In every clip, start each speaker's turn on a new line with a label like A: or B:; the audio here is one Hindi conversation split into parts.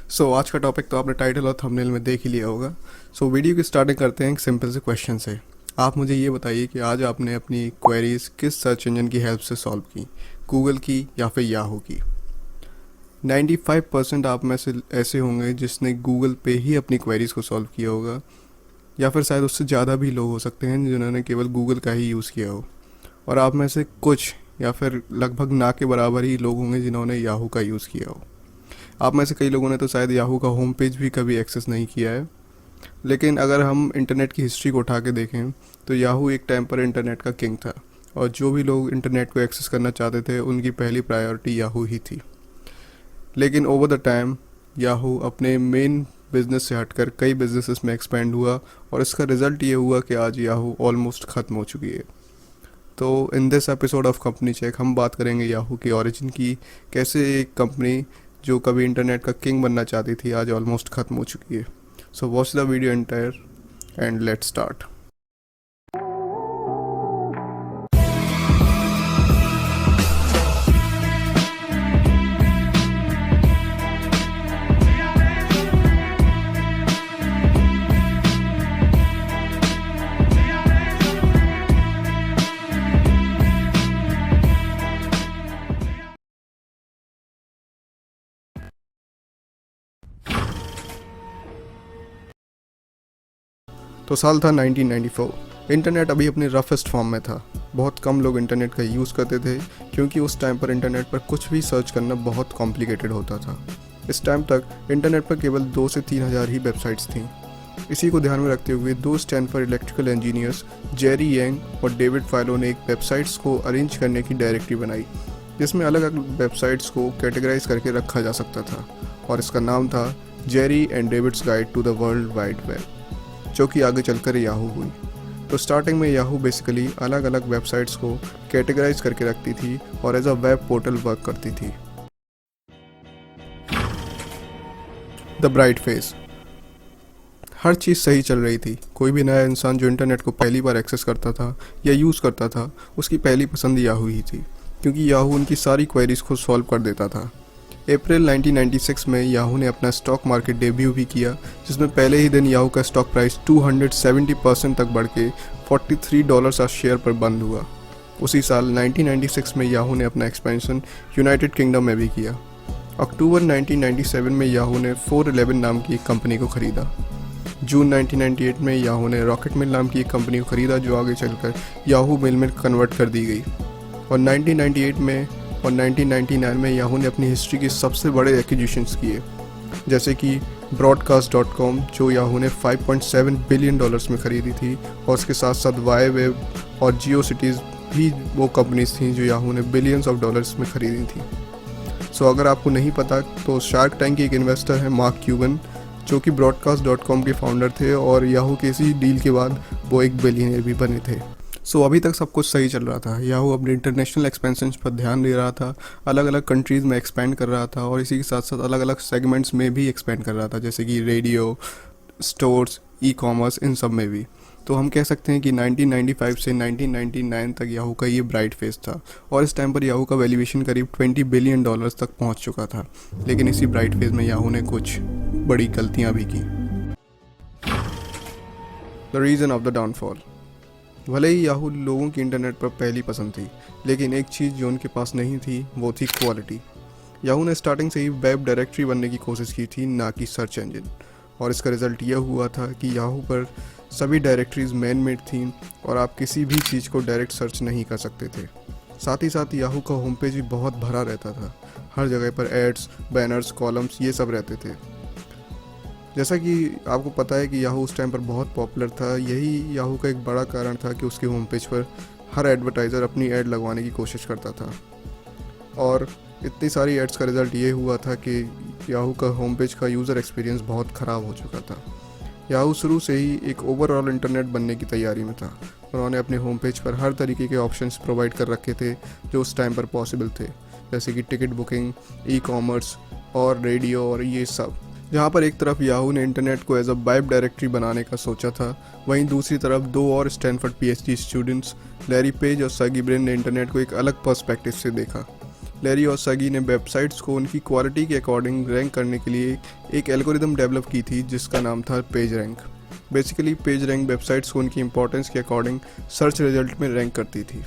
A: आज का टॉपिक तो आपने टाइटल और थंबनेल में देख ही लिया होगा। वीडियो की स्टार्टिंग करते हैं एक सिंपल से क्वेश्चन से। आप मुझे ये बताइए कि आज आपने अपनी क्वेरीज किस सर्च इंजन की हेल्प से सॉल्व की, गूगल की या फिर याहू की। 95% आप में से ऐसे होंगे जिसने गूगल पे ही अपनी क्वेरीज को सॉल्व किया होगा, या फिर शायद उससे ज़्यादा भी लोग हो सकते हैं जिन्होंने केवल गूगल का ही यूज़ किया हो। और आप में से कुछ या फिर लगभग ना के बराबर ही लोग होंगे जिन्होंने याहू का यूज़ किया हो। आप में से कई लोगों ने तो शायद याहू का होम पेज भी कभी एक्सेस नहीं किया है। लेकिन अगर हम इंटरनेट की हिस्ट्री को उठा के देखें तो याहू एक टाइम पर इंटरनेट का किंग था, और जो भी लोग इंटरनेट को एक्सेस करना चाहते थे उनकी पहली प्रायोरिटी याहू ही थी। लेकिन ओवर द टाइम याहू अपने मेन बिजनेस से हटकर कई बिजनेसेस में एक्सपेंड हुआ, और इसका रिजल्ट ये हुआ कि आज याहू ऑलमोस्ट ख़त्म हो चुकी है। तो in this episode of company cheque हम बात करेंगे याहू की ओरिजिन की, कैसे एक कंपनी जो कभी इंटरनेट का किंग बनना चाहती थी आज ऑलमोस्ट ख़त्म हो चुकी है। So watch the video entire and let's start. तो साल था 1994। इंटरनेट अभी अपने रफेस्ट फॉर्म में था। बहुत कम लोग इंटरनेट का यूज़ करते थे, क्योंकि उस टाइम पर इंटरनेट पर कुछ भी सर्च करना बहुत कॉम्प्लिकेटेड होता था। इस टाइम तक इंटरनेट पर केवल 2 से 3 हज़ार ही वेबसाइट्स थीं। इसी को ध्यान में रखते हुए दो Stanford electrical engineers Jerry young और डेविड फाइलो ने एक वेबसाइट्स को अरेंज करने की डायरेक्टरी बनाई, जिसमें अलग अलग वेबसाइट्स को कैटेगराइज करके रखा जा सकता था, और इसका नाम था Jerry and David's guide to the World Wide Web, जो कि आगे चलकर याहू हुई। तो स्टार्टिंग में याहू बेसिकली अलग अलग वेबसाइट्स को कैटेगराइज करके रखती थी और as a web portal work करती थी। The bright phase. हर चीज़ सही चल रही थी। कोई भी नया इंसान जो इंटरनेट को पहली बार एक्सेस करता था या यूज़ करता था, उसकी पहली पसंद याहू ही थी, क्योंकि याहू उनकी सारी क्वेरीज को सॉल्व कर देता था। अप्रैल 1996 में याहू ने अपना स्टॉक मार्केट डेब्यू भी किया, जिसमें पहले ही दिन याहू का स्टॉक प्राइस 270% तक बढ़ के $43 का शेयर पर बंद हुआ। उसी साल 1996 में याहू ने अपना एक्सपेंशन यूनाइटेड किंगडम में भी किया। अक्टूबर 1997 में याहू ने 411 नाम की एक कंपनी को खरीदा। जून 1998 में याहू ने रॉकेटमेल नाम की एक कंपनी को खरीदा, जो आगे चलकर याहू मेल में कन्वर्ट कर दी गई। और 1998 में और 1999 में याहू ने अपनी हिस्ट्री के सबसे बड़े एक्विजिशंस किए, जैसे कि broadcast.com, जो याहू ने $5.7 बिलियन में खरीदी थी, और उसके साथ साथ वाई वेब और जियो सिटीज़ भी वो कंपनीज थी जो याहू ने बिलियंस ऑफ डॉलर्स में खरीदी थी। अगर आपको नहीं पता तो शार्क टैंक के एक इन्वेस्टर है मार्क क्यूबन, जो कि broadcast.com के फाउंडर थे, और याहू के इसी डील के बाद वो एक बिलियनियर भी बने थे। अभी तक सब कुछ सही चल रहा था। याहू अपने इंटरनेशनल एक्सपेंशन पर ध्यान दे रहा था, अलग अलग कंट्रीज़ में एक्सपेंड कर रहा था, और इसी के साथ साथ अलग अलग सेगमेंट्स में भी एक्सपेंड कर रहा था, जैसे कि रेडियो, स्टोर्स, ई कॉमर्स, इन सब में भी। तो हम कह सकते हैं कि 1995 से 1999 तक याहू का ये ब्राइट फेज था, और इस टाइम पर याहू का वैल्यूएशन करीब $20 बिलियन तक पहुंच चुका था। लेकिन इसी ब्राइट फेज में याहू ने कुछ बड़ी गलतियां भी की। The reason of the downfall. भले ही याहू लोगों की इंटरनेट पर पहली पसंद थी, लेकिन एक चीज़ जो उनके पास नहीं थी वो थी क्वालिटी। याहू ने स्टार्टिंग से ही वेब डायरेक्टरी बनने की कोशिश की थी, ना कि सर्च इंजन, और इसका रिज़ल्ट यह हुआ था कि याहू पर सभी डायरेक्टरीज मैन मेड थीं, और आप किसी भी चीज़ को डायरेक्ट सर्च नहीं कर सकते थे। साथ ही साथ याहू का होम पेज भी बहुत भरा रहता था। हर जगह पर एड्स, बैनर्स, कॉलम्स, ये सब रहते थे। जैसा कि आपको पता है कि याहू उस टाइम पर बहुत पॉपुलर था। यही याहू का एक बड़ा कारण था कि उसके होम पेज पर हर एडवर्टाइज़र अपनी ऐड लगवाने की कोशिश करता था, और इतनी सारी एड्स का रिज़ल्ट ये हुआ था कि याहू का होम पेज का यूज़र एक्सपीरियंस बहुत ख़राब हो चुका था। याहू शुरू से ही एक ओवरऑल इंटरनेट बनने की तैयारी में था। उन्होंने अपने होम पेज पर हर तरीके के ऑप्शंस प्रोवाइड कर रखे थे जो उस टाइम पर पॉसिबल थे, जैसे कि टिकट बुकिंग, ई कॉमर्स और रेडियो और ये सब। जहाँ पर एक तरफ याहू ने इंटरनेट को एज अ वेब डायरेक्टरी बनाने का सोचा था, वहीं दूसरी तरफ दो और Stanford PhD students Larry page और सर्गी ब्रिन ने इंटरनेट को एक अलग पर्सपेक्टिव से देखा। लैरी और सर्गी ने वेबसाइट्स को उनकी क्वालिटी के अकॉर्डिंग रैंक करने के लिए एक एल्गोरिदम डेवलप की थी जिसका नाम था page rank. Basically page rank websites को उनकी इंपॉर्टेंस के अकॉर्डिंग सर्च रिजल्ट में रैंक करती थी।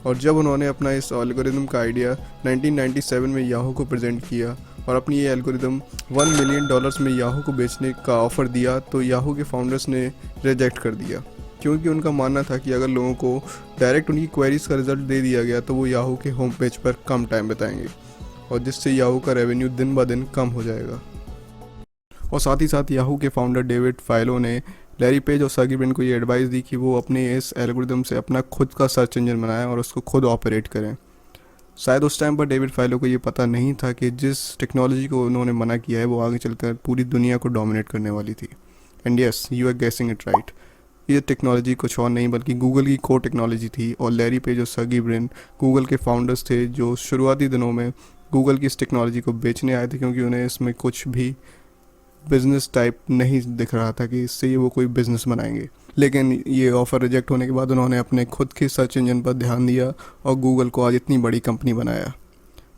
A: और जब उन्होंने अपना इस एल्गोरिदम का आइडिया 1997 में याहू को प्रेजेंट किया और अपनी ये एल्गोरिदम $1 मिलियन में याहू को बेचने का ऑफ़र दिया, तो याहू के फाउंडर्स ने रिजेक्ट कर दिया, क्योंकि उनका मानना था कि अगर लोगों को डायरेक्ट उनकी क्वेरीज का रिजल्ट दे दिया गया तो वो याहू के होम पेज पर कम टाइम बिताएंगे और जिससे याहू का रेवेन्यू दिन ब दिन कम हो जाएगा। और साथ ही साथ याहू के फाउंडर डेविड फाइलो ने लैरी पेज और सर्गी ब्रिन को ये एडवाइस दी कि वो अपने इस एल्गोरिदम से अपना खुद का सर्च इंजन बनाएं और उसको खुद ऑपरेट करें। शायद उस टाइम पर डेविड फाइलो को ये पता नहीं था कि जिस टेक्नोलॉजी को उन्होंने मना किया है वो आगे चलकर पूरी दुनिया को डोमिनेट करने वाली थी। And yes, you are guessing it right, ये टेक्नोलॉजी कुछ और नहीं बल्कि गूगल की कोर टेक्नोलॉजी थी। और लैरी पेज और सर्गी ब्रिन गूगल के फाउंडर्स थे जो शुरुआती दिनों में गूगल की इस टेक्नोलॉजी को बेचने आए थे, क्योंकि उन्हें इसमें कुछ भी बिजनेस टाइप नहीं दिख रहा था कि इससे ये वो कोई बिजनेस बनाएंगे। लेकिन ये ऑफ़र रिजेक्ट होने के बाद उन्होंने अपने खुद के सर्च इंजन पर ध्यान दिया और गूगल को आज इतनी बड़ी कंपनी बनाया।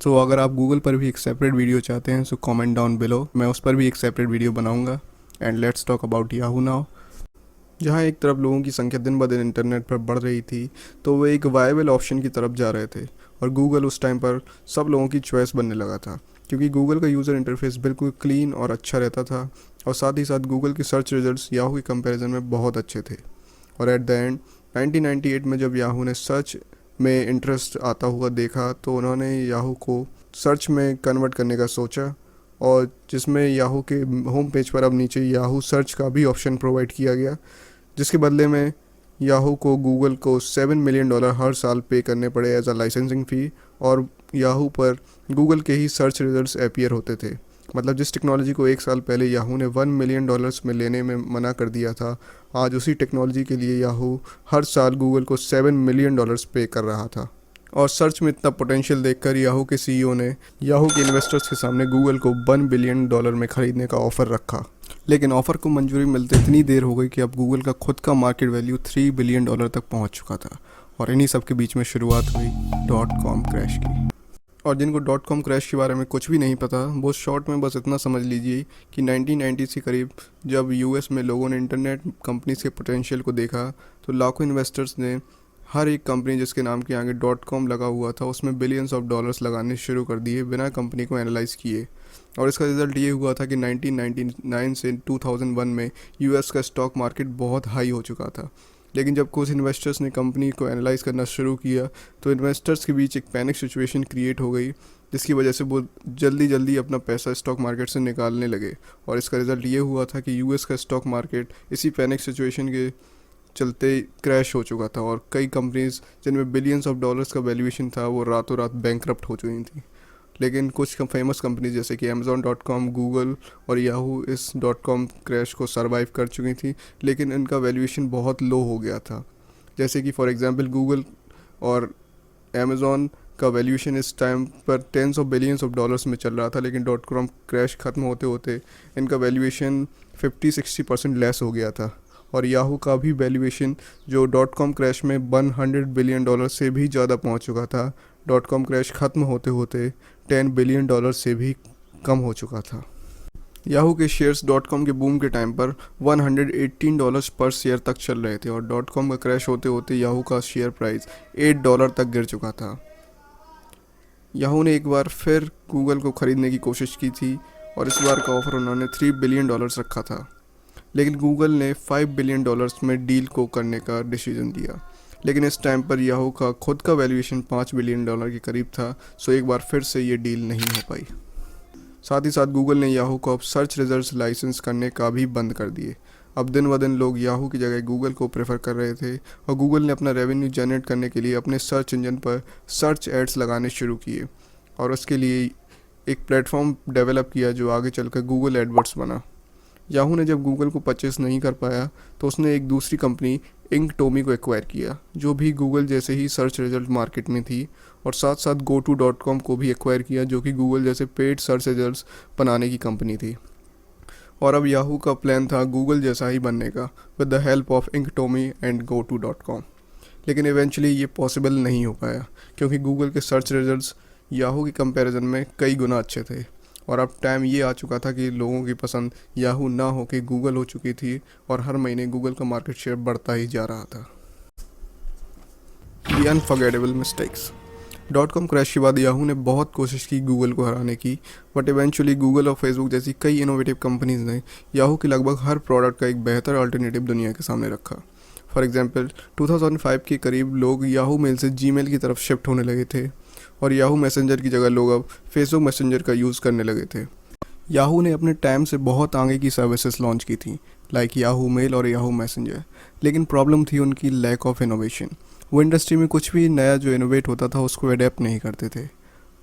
A: तो अगर आप गूगल पर भी एक सेपरेट वीडियो चाहते हैं सो कमेंट डाउन बिलो, मैं उस पर भी एक सेपरेट वीडियो बनाऊंगा। And let's talk about Yahoo now. जहाँ एक तरफ लोगों की संख्या दिन ब दिन इंटरनेट पर बढ़ रही थी तो वो एक वायबल ऑप्शन की तरफ जा रहे थे और गूगल उस टाइम पर सब लोगों की चॉइस बनने लगा था, क्योंकि गूगल का यूज़र इंटरफेस बिल्कुल क्लीन और अच्छा रहता था और साथ ही साथ गूगल के सर्च रिजल्ट्स याहू के कंपैरिजन में बहुत अच्छे थे। और एट द एंड 1998 में जब याहू ने सर्च में इंटरेस्ट आता हुआ देखा तो उन्होंने याहू को सर्च में कन्वर्ट करने का सोचा, और जिसमें याहू के होम पेज पर अब नीचे याहू सर्च का भी ऑप्शन प्रोवाइड किया गया, जिसके बदले में याहू को गूगल को $7 मिलियन हर साल पे करने पड़े एज अ लाइसेंसिंग फ़ी, और याहू पर गूगल के ही सर्च रिजल्ट्स अपीयर होते थे। मतलब जिस टेक्नोलॉजी को एक साल पहले याहू ने $1 मिलियन में लेने में मना कर दिया था, आज उसी टेक्नोलॉजी के लिए याहू हर साल गूगल को $7 मिलियन पे कर रहा था। और सर्च में इतना पोटेंशियल देखकर याहू के सीईओ ने याहू के इन्वेस्टर्स के सामने गूगल को $1 बिलियन में ख़रीदने का ऑफ़र रखा। लेकिन ऑफ़र को मंजूरी मिलते इतनी देर हो गई कि अब गूगल का खुद का मार्केट वैल्यू $3 बिलियन तक पहुंच चुका था। और इन्हीं सब के बीच में शुरुआत हुई .com क्रैश की। और जिनको .com क्रैश के बारे में कुछ भी नहीं पता, बहुत शॉर्ट में बस इतना समझ लीजिए कि 1990 के करीब जब यूएस में लोगों ने इंटरनेट कंपनीज के पोटेंशियल को देखा तो लाखों इन्वेस्टर्स ने हर एक कंपनी जिसके नाम के आगे .com लगा हुआ था उसमें बिलियंस ऑफ डॉलर्स लगाने शुरू कर दिए बिना कंपनी को एनालाइज किए। और इसका रिज़ल्ट ये हुआ था कि 1999 से 2001 में यूएस का स्टॉक मार्केट बहुत हाई हो चुका था। लेकिन जब कुछ इन्वेस्टर्स ने कंपनी को एनालाइज करना शुरू किया तो इन्वेस्टर्स के बीच एक पैनिक सिचुएशन क्रिएट हो गई, जिसकी वजह से वो जल्दी जल्दी अपना पैसा स्टॉक मार्केट से निकालने लगे। और इसका रिज़ल्ट ये हुआ था कि यूएस का स्टॉक मार्केट इसी पैनिक सिचुएशन के चलते क्रैश हो चुका था और कई कंपनीज जिनमें बिलियंस ऑफ डॉलर्स का वैल्यूएशन था वो रातों रात बैंकरप्ट हो चुकी थी। लेकिन कुछ फेमस कंपनीज जैसे कि Amazon.com, गूगल और याहू इस .com क्रैश को सरवाइव कर चुकी थी, लेकिन इनका वैल्यूएशन बहुत लो हो गया था। जैसे कि फॉर एग्जांपल गूगल और Amazon का वैल्यूएशन इस टाइम पर tens of billions of dollars में चल रहा था, लेकिन .com क्रैश ख़त्म होते होते इनका वैल्यूएशन 50-60% लेस हो गया था। और याहू का भी वैल्यूएशन जो .com क्रैश में $100 बिलियन से भी ज़्यादा पहुंच चुका था, .com क्रैश ख़त्म होते होते $10 बिलियन से भी कम हो चुका था। याहू के शेयर्स .com के बूम के टाइम पर $118 पर शेयर तक चल रहे थे और .com का क्रैश होते होते याहू का शेयर प्राइस $8 तक गिर चुका था। याहू ने एक बार फिर गूगल को ख़रीदने की कोशिश की थी और इस बार का ऑफ़र उन्होंने $3 बिलियन रखा था, लेकिन गूगल ने $5 बिलियन में डील को करने का डिसीजन दिया। लेकिन इस टाइम पर याहू का खुद का वैल्यूएशन $5 बिलियन के करीब था, सो एक बार फिर से ये डील नहीं हो पाई। साथ ही साथ गूगल ने याहू को अब सर्च रिजल्ट्स लाइसेंस करने का भी बंद कर दिए। अब दिन ब दिन लोग याहू की जगह गूगल को प्रेफर कर रहे थे और गूगल ने अपना रेवेन्यू जनरेट करने के लिए अपने सर्च इंजन पर सर्च एड्स लगाने शुरू किए और उसके लिए एक प्लेटफॉर्म डेवलप किया जो आगे चलकर गूगल एडवर्ड्स बना। याहू ने जब गूगल को परचेस नहीं कर पाया तो उसने एक दूसरी कंपनी इंकटोमी को एक्वायर किया जो भी गूगल जैसे ही सर्च रिजल्ट मार्केट में थी, और साथ साथ GoTo.com को भी एक्वायर किया जो कि गूगल जैसे पेड सर्च रिजल्ट्स बनाने की कंपनी थी। और अब याहू का प्लान था गूगल जैसा ही बनने का with the help of Inktomi and GoTo.com। लेकिन इवेंचुअली ये पॉसिबल नहीं हो पाया क्योंकि गूगल के सर्च रिजल्ट्स याहू के कंपैरिजन में कई गुना अच्छे थे। और अब टाइम ये आ चुका था कि लोगों की पसंद याहू ना हो के गूगल हो चुकी थी, और हर महीने गूगल का मार्केट शेयर बढ़ता ही जा रहा था। The unforgettable mistakes. Dot com crash के बाद याहू ने बहुत कोशिश की गूगल को हराने की, बट इवेंचुअली गूगल और फेसबुक जैसी कई इनोवेटिव कंपनीज ने याहू के लगभग हर प्रोडक्ट का एक बेहतर अल्टरनेटिव दुनिया के सामने रखा। फॉर एग्जांपल 2005 के करीब लोग याहू मेल से जीमेल की तरफ शिफ्ट होने लगे थे, और याहू मैसेंजर की जगह लोग अब फेसबुक मैसेंजर का यूज़ करने लगे थे। याहू ने अपने टाइम से बहुत आगे की सर्विसेज लॉन्च की थी, लाइक याहू मेल और याहू मैसेंजर, लेकिन प्रॉब्लम थी उनकी लैक ऑफ इनोवेशन। वो इंडस्ट्री में कुछ भी नया जो इनोवेट होता था उसको अडेप्ट नहीं करते थे,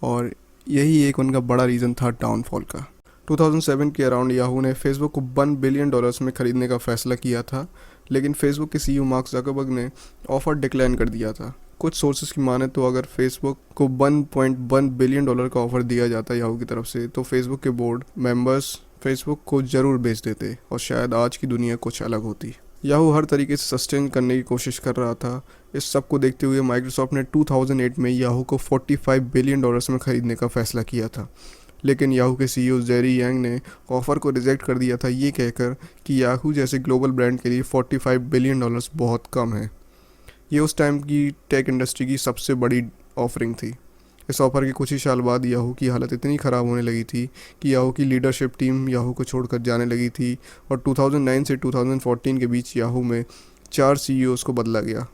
A: और यही एक उनका बड़ा रीज़न था डाउनफॉल का। 2007 के अराउंड याहू ने फेसबुक को $1 बिलियन में ख़रीदने का फैसला किया था, लेकिन फेसबुक के सीईओ मार्क ज़करबर्ग ने ऑफ़र डिक्लाइन कर दिया था। कुछ सोर्सेज की माने तो अगर फेसबुक को $1.1 बिलियन का ऑफ़र दिया जाता याहू की तरफ से, तो फेसबुक के बोर्ड मेंबर्स फेसबुक को ज़रूर बेच देते, और शायद आज की दुनिया कुछ अलग होती। याहू हर तरीके से सस्टेन करने की कोशिश कर रहा था। इस सब को देखते हुए माइक्रोसॉफ्ट ने 2008 में याहू को $45 बिलियन में ख़रीदने का फैसला किया था, लेकिन याहू के सीईओ जेरी यांग ने ऑफ़र को रिजेक्ट कर दिया था, ये कहकर कि याहू जैसे ग्लोबल ब्रांड के लिए $45 बिलियन बहुत कम है। ये उस टाइम की टेक इंडस्ट्री की सबसे बड़ी ऑफरिंग थी। इस ऑफ़र के कुछ ही साल बाद याहू की हालत इतनी ख़राब होने लगी थी कि याहू की लीडरशिप टीम याहू को छोड़कर जाने लगी थी, और 2009 से 2014 के बीच याहू में 4 सीईओज़ को बदला गया,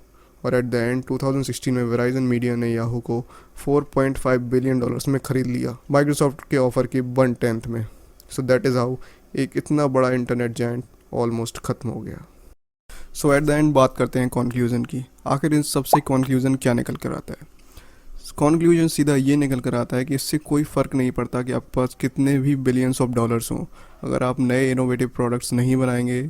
A: और एट द एंड 2016 में वेराइजन मीडिया ने याहू को $4.5 बिलियन में ख़रीद लिया, माइक्रोसॉफ्ट के ऑफ़र की 1/10 में। सो दैट इज़ हाउ एक इतना बड़ा इंटरनेट जायंट ऑलमोस्ट ख़त्म हो गया। सो एट द एंड बात करते हैं कॉन्क्लूज़न की। आखिर इन सबसे कॉन्क्लूज़न क्या निकल कर आता है? कॉन्क्लूजन सीधा ये निकल कर आता है कि इससे कोई फ़र्क नहीं पड़ता कि आपके पास कितने भी बिलियंस ऑफ डॉलर्स हों, अगर आप नए इनोवेटिव प्रोडक्ट्स नहीं बनाएंगे,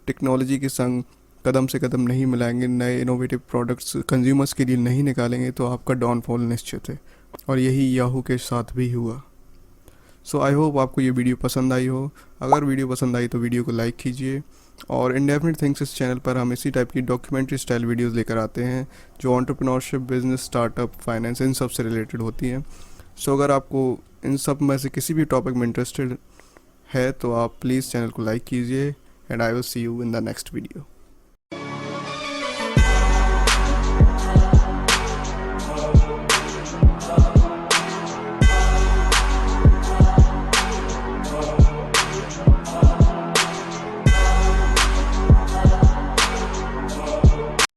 A: टेक्नोलॉजी के संग कदम से कदम नहीं मिलाएंगे, नए इनोवेटिव प्रोडक्ट्स कंज्यूमर्स के लिए नहीं निकालेंगे, तो आपका डाउनफॉल निश्चित है। और यही याहू के साथ भी हुआ। सो आई होप आपको ये वीडियो पसंद आई हो। अगर वीडियो पसंद आई तो वीडियो को लाइक कीजिए, और इंडेफिनिट थिंग्स इस चैनल पर हम इसी टाइप की डॉक्यूमेंट्री स्टाइल वीडियोस लेकर आते हैं जो एंटरप्रेन्योरशिप, बिजनेस, स्टार्टअप, फाइनेंस, इन सब से रिलेटेड होती हैं। सो अगर आपको इन सब में से किसी भी टॉपिक में इंटरेस्टेड है तो आप प्लीज़ चैनल को लाइक कीजिए, and I will see you in the next video.